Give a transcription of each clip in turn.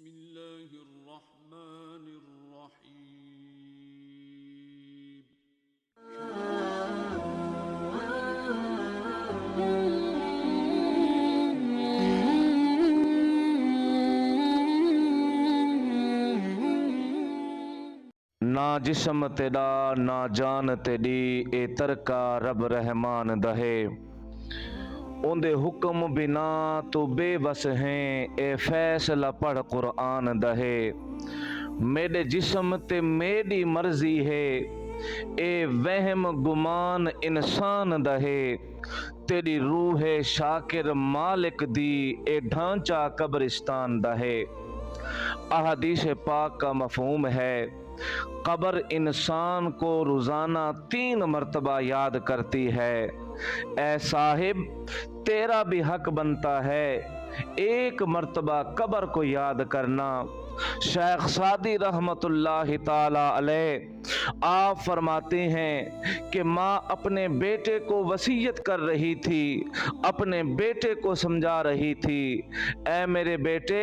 بسم اللہ الرحمن الرحیم۔ نہ جسم تیڈا نہ جان تیڈی اے ترکا رب رحمان دہے، اوندے حکم بنا تو بے بس ہیں، اے فیصلہ پڑھ قرآن دہے۔ میرے جسم تے میری مرضی ہے، اے وہم گمان انسان دہے۔ تیری روح شاکر مالک دی، اے ڈھانچہ قبرستان دہے۔ احادیث پاک کا مفہوم ہے، قبر انسان کو روزانہ 3 مرتبہ یاد کرتی ہے۔ اے صاحب، تیرا بھی حق بنتا ہے 1 مرتبہ قبر کو یاد کرنا۔ شیخ سعدی رحمت اللہ تعالی علیہ آپ فرماتے ہیں کہ ماں اپنے بیٹے کو وصیت کر رہی تھی، اپنے بیٹے کو سمجھا رہی تھی، اے میرے بیٹے،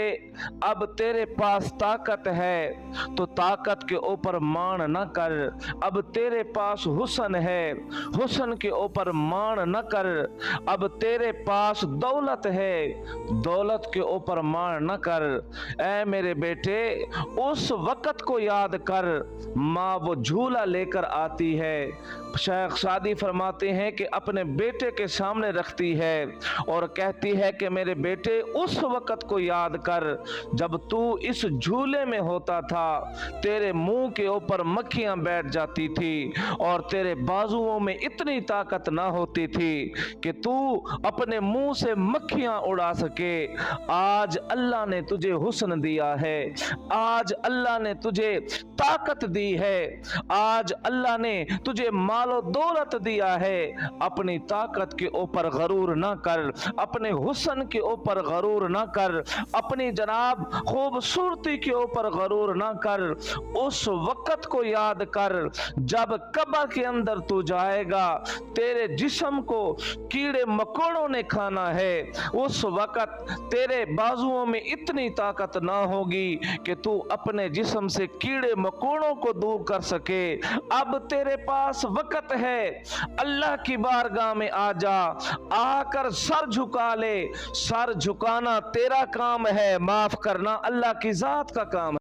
اب تیرے پاس طاقت ہے تو طاقت کے اوپر مان نہ کر، اب تیرے پاس حسن ہے، حسن کے اوپر مان نہ کر، اب تیرے پاس دولت ہے، دولت کے اوپر مان نہ کر، اے میرے بیٹے اس وقت کو یاد کر ماں وہ جھولا لے کر آتی ہے۔ شیخ سعدی فرماتے ہیں کہ اپنے بیٹے کے سامنے رکھتی ہے اور کہتی ہے کہ میرے بیٹے اس وقت کو یاد کر جب تو اس جھولے میں ہوتا تھا، تیرے منہ کے اوپر مکھیاں بیٹھ جاتی تھی اور تیرے بازوؤں میں اتنی طاقت نہ ہوتی تھی کہ تو اپنے منہ سے مکھیاں اڑا سکے۔ آج اللہ نے تجھے حسن دیا ہے، آج اللہ نے تجھے طاقت دی ہے، آج اللہ نے تجھے مال و دولت دیا ہے، اپنی طاقت کے اوپر غرور نہ کر، اپنے حسن کے اوپر غرور نہ کر، اپنی جناب خوبصورتی کے اوپر غرور نہ کر۔ اس وقت کو یاد کر جب قبر کے اندر تو جائے گا، تیرے جسم کو کیڑے مکوڑوں نے کھانا ہے، اس وقت تیرے بازوؤں میں اتنی طاقت نہ ہوگی کہ تو اپنے جسم سے کیڑے مکوڑوں کو دور کر سکے۔ اب تیرے پاس وقت ہے، اللہ کی بارگاہ میں آ جا، آ کر سر جھکا لے۔ سر جھکانا تیرا کام ہے، معاف کرنا اللہ کی ذات کا کام ہے۔